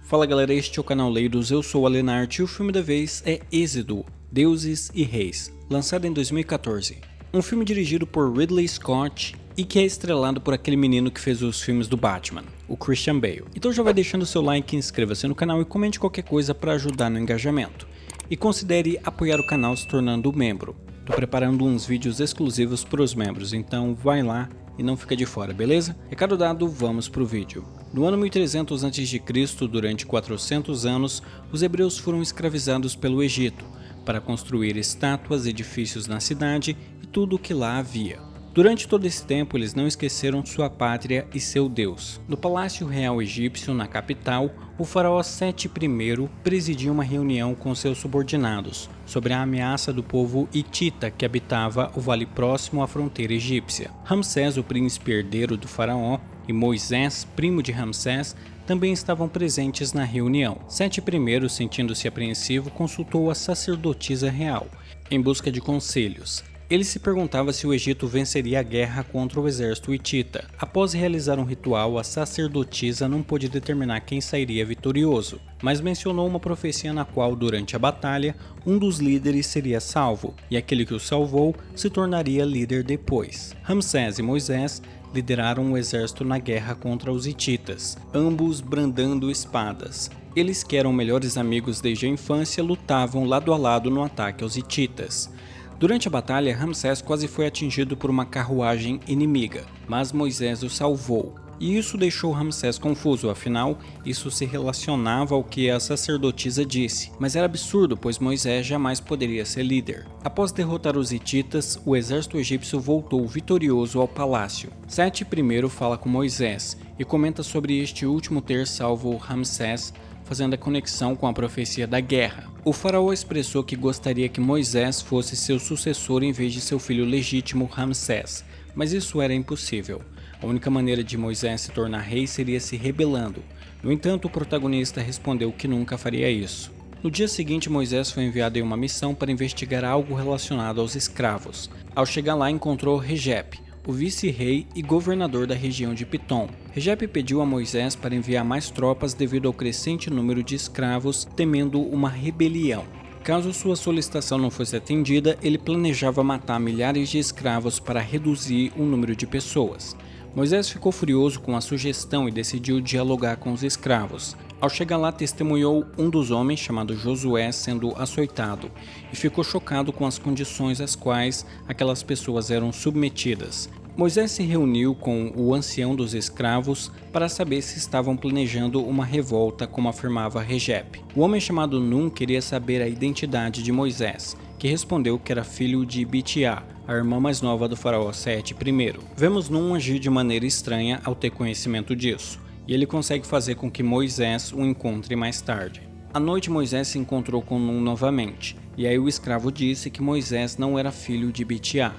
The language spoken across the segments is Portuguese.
Fala galera, este é o canal Leidos, eu sou o Alenart e o filme da vez é Êxodo, Deuses e Reis, lançado em 2014. Um filme dirigido por Ridley Scott e que é estrelado por aquele menino que fez os filmes do Batman, o Christian Bale. Então já vai deixando seu like, inscreva-se no canal e comente qualquer coisa para ajudar no engajamento. E considere apoiar o canal se tornando membro. Tô preparando uns vídeos exclusivos para os membros, então vai lá e não fica de fora, beleza? Recado dado, vamos pro vídeo. No ano 1300 a.C., durante 400 anos, os hebreus foram escravizados pelo Egito, para construir estátuas, edifícios na cidade e tudo o que lá havia. Durante todo esse tempo, eles não esqueceram sua pátria e seu Deus. No Palácio Real Egípcio, na capital, o faraó Sete I presidia uma reunião com seus subordinados sobre a ameaça do povo hitita que habitava o vale próximo à fronteira egípcia. Ramsés, o príncipe herdeiro do faraó, e Moisés, primo de Ramsés, também estavam presentes na reunião. Sete I, sentindo-se apreensivo, consultou a sacerdotisa real, em busca de conselhos. Ele se perguntava se o Egito venceria a guerra contra o exército hitita. Após realizar um ritual, a sacerdotisa não pôde determinar quem sairia vitorioso, mas mencionou uma profecia na qual, durante a batalha, um dos líderes seria salvo, e aquele que o salvou se tornaria líder depois. Ramsés e Moisés lideraram o exército na guerra contra os hititas, ambos brandando espadas. Eles, que eram melhores amigos desde a infância, lutavam lado a lado no ataque aos hititas. Durante a batalha, Ramsés quase foi atingido por uma carruagem inimiga, mas Moisés o salvou. E isso deixou Ramsés confuso, afinal, isso se relacionava ao que a sacerdotisa disse, mas era absurdo, pois Moisés jamais poderia ser líder. Após derrotar os hititas, o exército egípcio voltou vitorioso ao palácio. Sete I fala com Moisés e comenta sobre este último ter salvo Ramsés, fazendo a conexão com a profecia da guerra. O faraó expressou que gostaria que Moisés fosse seu sucessor em vez de seu filho legítimo Ramsés, mas isso era impossível. A única maneira de Moisés se tornar rei seria se rebelando. No entanto, o protagonista respondeu que nunca faria isso. No dia seguinte, Moisés foi enviado em uma missão para investigar algo relacionado aos escravos. Ao chegar lá, encontrou Regep, o vice-rei e governador da região de Pitom. Regep pediu a Moisés para enviar mais tropas devido ao crescente número de escravos, temendo uma rebelião. Caso sua solicitação não fosse atendida, ele planejava matar milhares de escravos para reduzir o número de pessoas. Moisés ficou furioso com a sugestão e decidiu dialogar com os escravos. Ao chegar lá, testemunhou um dos homens, chamado Josué, sendo açoitado, e ficou chocado com as condições às quais aquelas pessoas eram submetidas. Moisés se reuniu com o ancião dos escravos para saber se estavam planejando uma revolta, como afirmava Regep. O homem chamado Num queria saber a identidade de Moisés, que respondeu que era filho de Bitiá, a irmã mais nova do faraó Sete I. Vemos Num agir de maneira estranha ao ter conhecimento disso, e ele consegue fazer com que Moisés o encontre mais tarde. À noite, Moisés se encontrou com Num novamente, e aí o escravo disse que Moisés não era filho de Bitiá.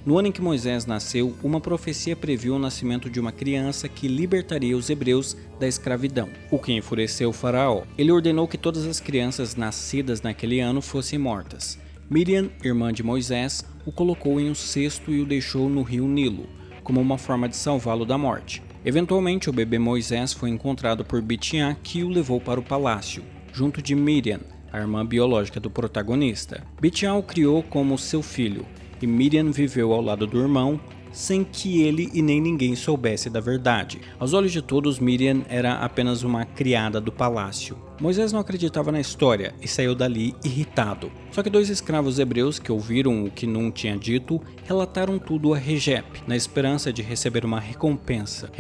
No ano em que Moisés nasceu, uma profecia previu o nascimento de uma criança que libertaria os hebreus da escravidão, o que enfureceu o faraó. Ele ordenou que todas as crianças nascidas naquele ano fossem mortas. Miriam, irmã de Moisés, o colocou em um cesto e o deixou no rio Nilo, como uma forma de salvá-lo da morte. Eventualmente, o bebê Moisés foi encontrado por Bitiá, que o levou para o palácio, junto de Miriam, a irmã biológica do protagonista. Bitiá o criou como seu filho, e Miriam viveu ao lado do irmão, sem que ele e nem ninguém soubesse da verdade. Aos olhos de todos, Miriam era apenas uma criada do palácio. Moisés não acreditava na história e saiu dali irritado. Só que dois escravos hebreus que ouviram o que Num tinha dito, relataram tudo a Regep, na esperança de receber uma recompensa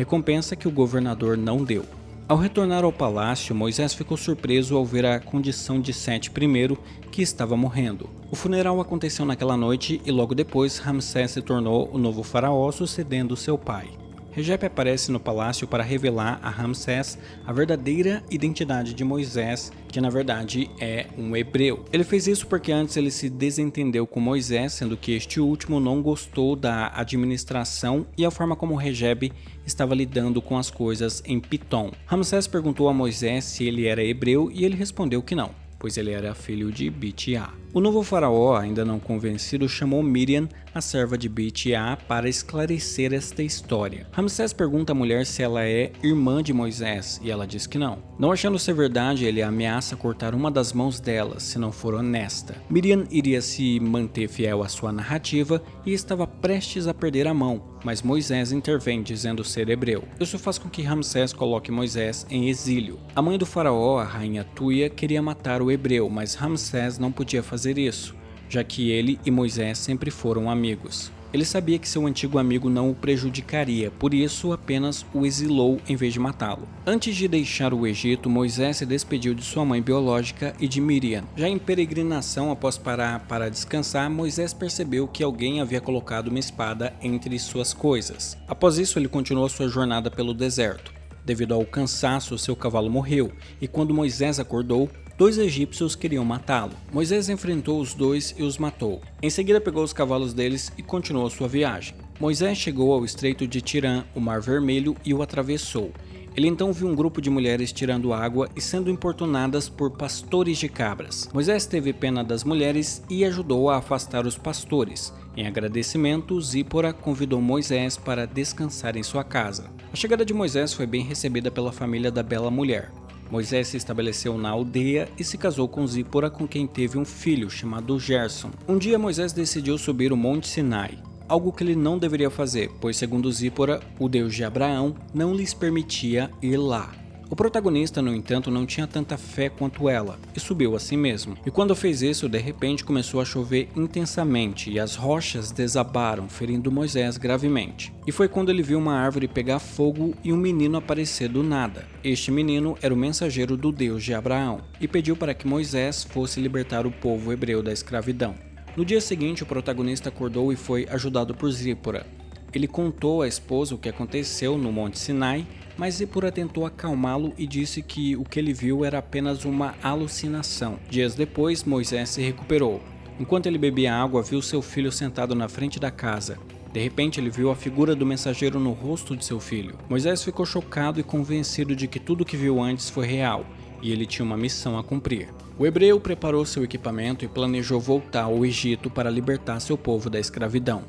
que o governador não deu. Ao retornar ao palácio, Moisés ficou surpreso ao ver a condição de Sete I, que estava morrendo. O funeral aconteceu naquela noite e logo depois Ramsés se tornou o novo faraó, sucedendo seu pai. Regep aparece no palácio para revelar a Ramsés a verdadeira identidade de Moisés, que na verdade é um hebreu. Ele fez isso porque antes ele se desentendeu com Moisés, sendo que este último não gostou da administração e a forma como Regep estava lidando com as coisas em Pitom. Ramsés perguntou a Moisés se ele era hebreu e ele respondeu que não. pois ele era filho de Bit-A. O novo faraó, ainda não convencido, chamou Miriam, a serva de Bit-A, para esclarecer esta história. Ramsés pergunta à mulher se ela é irmã de Moisés, e ela diz que não. Não achando ser verdade, ele ameaça cortar uma das mãos dela, se não for honesta. Miriam iria se manter fiel à sua narrativa e estava prestes a perder a mão, mas Moisés intervém dizendo ser hebreu. Isso faz com que Ramsés coloque Moisés em exílio. A mãe do faraó, a rainha Tuia, queria matar o hebreu, mas Ramsés não podia fazer isso, já que ele e Moisés sempre foram amigos. Ele sabia que seu antigo amigo não o prejudicaria, por isso apenas o exilou em vez de matá-lo. Antes de deixar o Egito, Moisés se despediu de sua mãe biológica e de Miriam. Já em peregrinação, após parar para descansar, Moisés percebeu que alguém havia colocado uma espada entre suas coisas. Após isso, ele continuou sua jornada pelo deserto. Devido ao cansaço, seu cavalo morreu, e quando Moisés acordou, 2 egípcios queriam matá-lo. Moisés enfrentou os 2 e os matou. Em seguida pegou os cavalos deles e continuou sua viagem. Moisés chegou ao estreito de Tirã, o Mar Vermelho, e o atravessou. Ele então viu um grupo de mulheres tirando água e sendo importunadas por pastores de cabras. Moisés teve pena das mulheres e ajudou a afastar os pastores. Em agradecimento, Zípora convidou Moisés para descansar em sua casa. A chegada de Moisés foi bem recebida pela família da bela mulher. Moisés se estabeleceu na aldeia e se casou com Zípora, com quem teve um filho chamado Gerson. Um dia Moisés decidiu subir o Monte Sinai, algo que ele não deveria fazer, pois segundo Zípora, o Deus de Abraão não lhes permitia ir lá. O protagonista, no entanto, não tinha tanta fé quanto ela, e subiu assim mesmo. E quando fez isso, de repente começou a chover intensamente, e as rochas desabaram, ferindo Moisés gravemente. E foi quando ele viu uma árvore pegar fogo e um menino aparecer do nada. Este menino era o mensageiro do Deus de Abraão, e pediu para que Moisés fosse libertar o povo hebreu da escravidão. No dia seguinte, o protagonista acordou e foi ajudado por Zípora. Ele contou à esposa o que aconteceu no Monte Sinai, mas Zípora tentou acalmá-lo e disse que o que ele viu era apenas uma alucinação. Dias depois, Moisés se recuperou. Enquanto ele bebia água, viu seu filho sentado na frente da casa. De repente, ele viu a figura do mensageiro no rosto de seu filho. Moisés ficou chocado e convencido de que tudo o que viu antes foi real, e ele tinha uma missão a cumprir. O hebreu preparou seu equipamento e planejou voltar ao Egito para libertar seu povo da escravidão.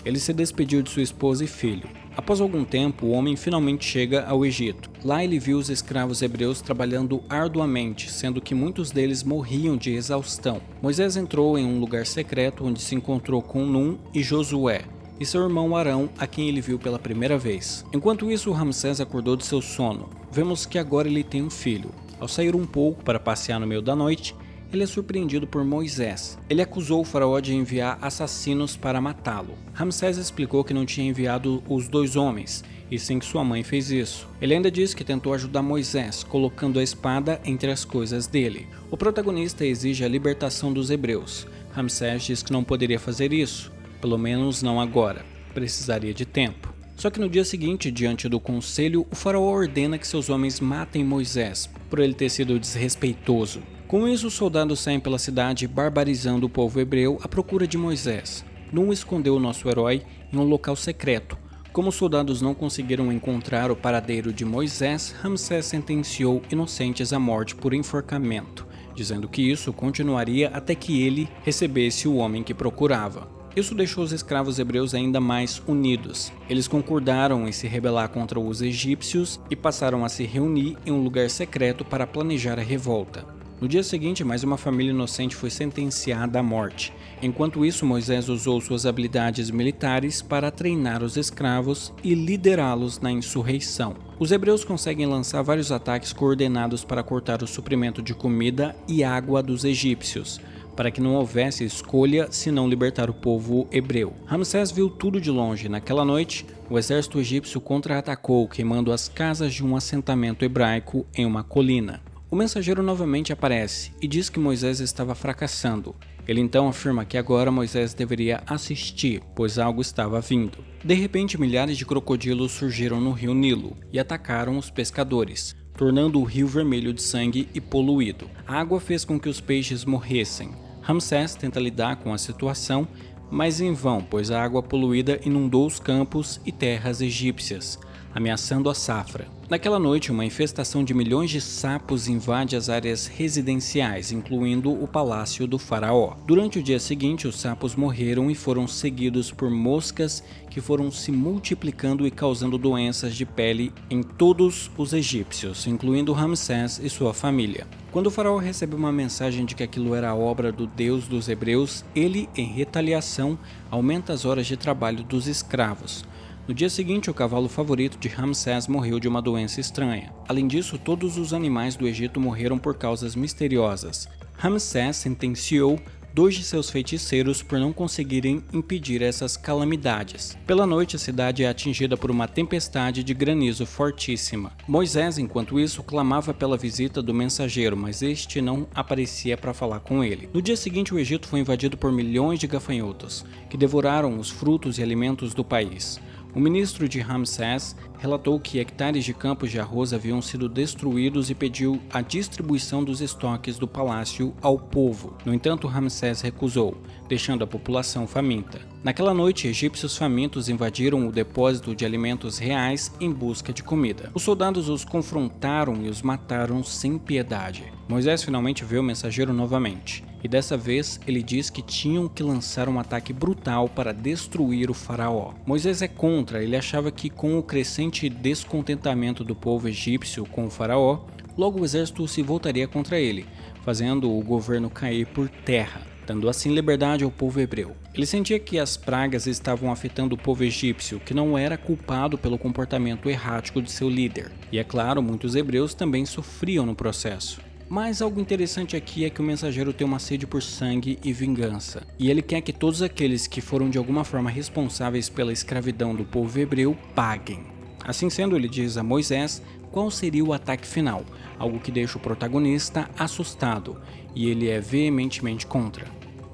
Ele se despediu de sua esposa e filho. Após algum tempo, o homem finalmente chega ao Egito. Lá ele viu os escravos hebreus trabalhando arduamente, sendo que muitos deles morriam de exaustão. Moisés entrou em um lugar secreto onde se encontrou com Num e Josué, e seu irmão Arão, a quem ele viu pela primeira vez. Enquanto isso, Ramsés acordou de seu sono. Vemos que agora ele tem um filho. Ao sair um pouco para passear no meio da noite, ele é surpreendido por Moisés. Ele acusou o faraó de enviar assassinos para matá-lo. Ramsés explicou que não tinha enviado os 2 homens, e sim que sua mãe fez isso. Ele ainda disse que tentou ajudar Moisés, colocando a espada entre as coisas dele. O protagonista exige a libertação dos hebreus. Ramsés diz que não poderia fazer isso, pelo menos não agora. Precisaria de tempo. Só que no dia seguinte, diante do conselho, o faraó ordena que seus homens matem Moisés, por ele ter sido desrespeitoso. Com isso, os soldados saem pela cidade barbarizando o povo hebreu à procura de Moisés. Num escondeu o nosso herói em um local secreto. Como os soldados não conseguiram encontrar o paradeiro de Moisés, Ramsés sentenciou inocentes à morte por enforcamento, dizendo que isso continuaria até que ele recebesse o homem que procurava. Isso deixou os escravos hebreus ainda mais unidos. Eles concordaram em se rebelar contra os egípcios e passaram a se reunir em um lugar secreto para planejar a revolta. No dia seguinte, mais uma família inocente foi sentenciada à morte. Enquanto isso, Moisés usou suas habilidades militares para treinar os escravos e liderá-los na insurreição. Os hebreus conseguem lançar vários ataques coordenados para cortar o suprimento de comida e água dos egípcios, para que não houvesse escolha senão libertar o povo hebreu. Ramsés viu tudo de longe. Naquela noite, o exército egípcio contra-atacou, queimando as casas de um assentamento hebraico em uma colina. O mensageiro novamente aparece e diz que Moisés estava fracassando. Ele então afirma que agora Moisés deveria assistir, pois algo estava vindo. De repente, milhares de crocodilos surgiram no rio Nilo e atacaram os pescadores, tornando o rio vermelho de sangue e poluído. A água fez com que os peixes morressem. Ramsés tenta lidar com a situação, mas em vão, pois a água poluída inundou os campos e terras egípcias. ameaçando a safra. Naquela noite, uma infestação de milhões de sapos invade as áreas residenciais, incluindo o palácio do faraó. Durante o dia seguinte, os sapos morreram e foram seguidos por moscas que foram se multiplicando e causando doenças de pele em todos os egípcios, incluindo Ramsés e sua família. Quando o faraó recebe uma mensagem de que aquilo era a obra do Deus dos hebreus, ele, em retaliação, aumenta as horas de trabalho dos escravos. No dia seguinte, o cavalo favorito de Ramsés morreu de uma doença estranha. Além disso, todos os animais do Egito morreram por causas misteriosas. Ramsés sentenciou 2 de seus feiticeiros por não conseguirem impedir essas calamidades. Pela noite, a cidade é atingida por uma tempestade de granizo fortíssima. Moisés, enquanto isso, clamava pela visita do mensageiro, mas este não aparecia para falar com ele. No dia seguinte, o Egito foi invadido por milhões de gafanhotos, que devoraram os frutos e alimentos do país. O ministro de Ramsés relatou que hectares de campos de arroz haviam sido destruídos e pediu a distribuição dos estoques do palácio ao povo. No entanto, Ramsés recusou, deixando a população faminta. Naquela noite, egípcios famintos invadiram o depósito de alimentos reais em busca de comida. Os soldados os confrontaram e os mataram sem piedade. Moisés finalmente vê o mensageiro novamente, e dessa vez ele diz que tinham que lançar um ataque brutal para destruir o faraó. Moisés é contra, ele achava que com o crescente descontentamento do povo egípcio com o faraó, logo o exército se voltaria contra ele, fazendo o governo cair por terra, dando assim liberdade ao povo hebreu. Ele sentia que as pragas estavam afetando o povo egípcio, que não era culpado pelo comportamento errático de seu líder. E é claro, muitos hebreus também sofriam no processo. Mas algo interessante aqui é que o mensageiro tem uma sede por sangue e vingança, e ele quer que todos aqueles que foram de alguma forma responsáveis pela escravidão do povo hebreu paguem. Assim sendo, ele diz a Moisés qual seria o ataque final, algo que deixa o protagonista assustado, e ele é veementemente contra.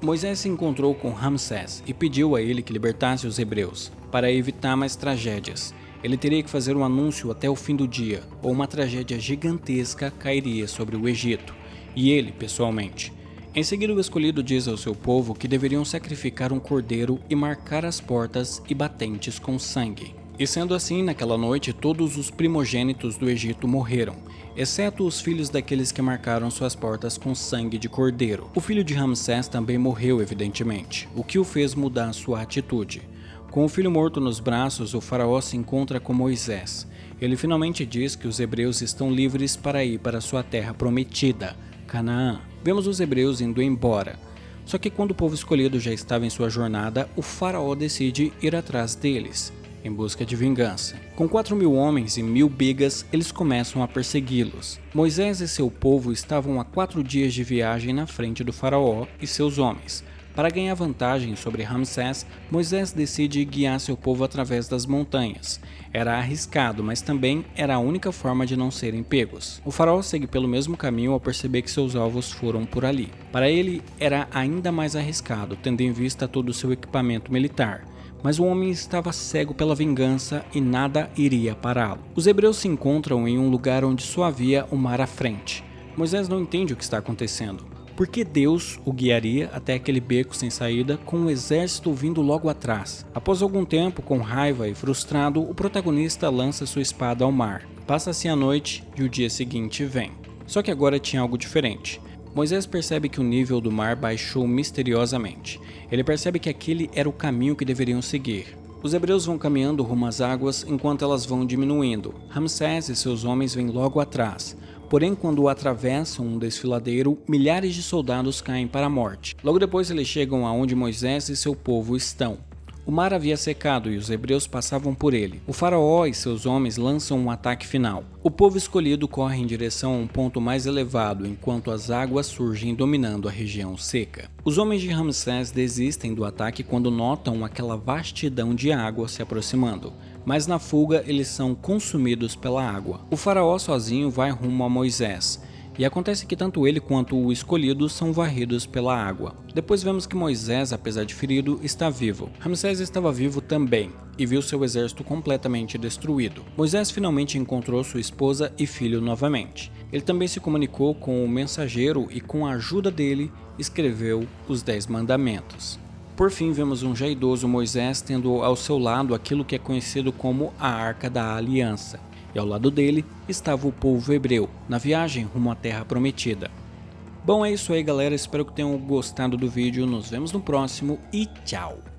Moisés se encontrou com Ramsés e pediu a ele que libertasse os hebreus, para evitar mais tragédias. Ele teria que fazer um anúncio até o fim do dia, ou uma tragédia gigantesca cairia sobre o Egito, e ele, pessoalmente. Em seguida, o escolhido diz ao seu povo que deveriam sacrificar um cordeiro e marcar as portas e batentes com sangue. E sendo assim, naquela noite, todos os primogênitos do Egito morreram, exceto os filhos daqueles que marcaram suas portas com sangue de cordeiro. O filho de Ramsés também morreu, evidentemente, o que o fez mudar sua atitude. Com o filho morto nos braços, o faraó se encontra com Moisés. Ele finalmente diz que os hebreus estão livres para ir para sua terra prometida, Canaã. Vemos os hebreus indo embora. Só que quando o povo escolhido já estava em sua jornada, o faraó decide ir atrás deles, em busca de vingança. Com 4.000 homens e 1.000 bigas, eles começam a persegui-los. Moisés e seu povo estavam a 4 dias de viagem na frente do faraó e seus homens. Para ganhar vantagem sobre Ramsés, Moisés decide guiar seu povo através das montanhas. Era arriscado, mas também era a única forma de não serem pegos. O faraó segue pelo mesmo caminho ao perceber que seus alvos foram por ali. Para ele, era ainda mais arriscado, tendo em vista todo o seu equipamento militar. Mas o homem estava cego pela vingança e nada iria pará-lo. Os hebreus se encontram em um lugar onde só havia o mar à frente. Moisés não entende o que está acontecendo. Por que Deus o guiaria até aquele beco sem saída com o exército vindo logo atrás? Após algum tempo, com raiva e frustrado, o protagonista lança sua espada ao mar. Passa-se a noite e o dia seguinte vem. Só que agora tinha algo diferente. Moisés percebe que o nível do mar baixou misteriosamente. Ele percebe que aquele era o caminho que deveriam seguir. Os hebreus vão caminhando rumo às águas enquanto elas vão diminuindo. Ramsés e seus homens vêm logo atrás. Porém, quando atravessam um desfiladeiro, milhares de soldados caem para a morte. Logo depois eles chegam aonde Moisés e seu povo estão. O mar havia secado e os hebreus passavam por ele. O faraó e seus homens lançam um ataque final. O povo escolhido corre em direção a um ponto mais elevado, enquanto as águas surgem dominando a região seca. Os homens de Ramsés desistem do ataque quando notam aquela vastidão de água se aproximando. Mas na fuga eles são consumidos pela água. O faraó sozinho vai rumo a Moisés, e acontece que tanto ele quanto o escolhido são varridos pela água. Depois vemos que Moisés, apesar de ferido, está vivo. Ramsés estava vivo também, e viu seu exército completamente destruído. Moisés finalmente encontrou sua esposa e filho novamente. Ele também se comunicou com o mensageiro e com a ajuda dele, escreveu os 10 mandamentos. Por fim, vemos um já idoso Moisés tendo ao seu lado aquilo que é conhecido como a Arca da Aliança, e ao lado dele estava o povo hebreu, na viagem rumo à Terra Prometida. Bom, é isso aí galera, espero que tenham gostado do vídeo, nos vemos no próximo e tchau!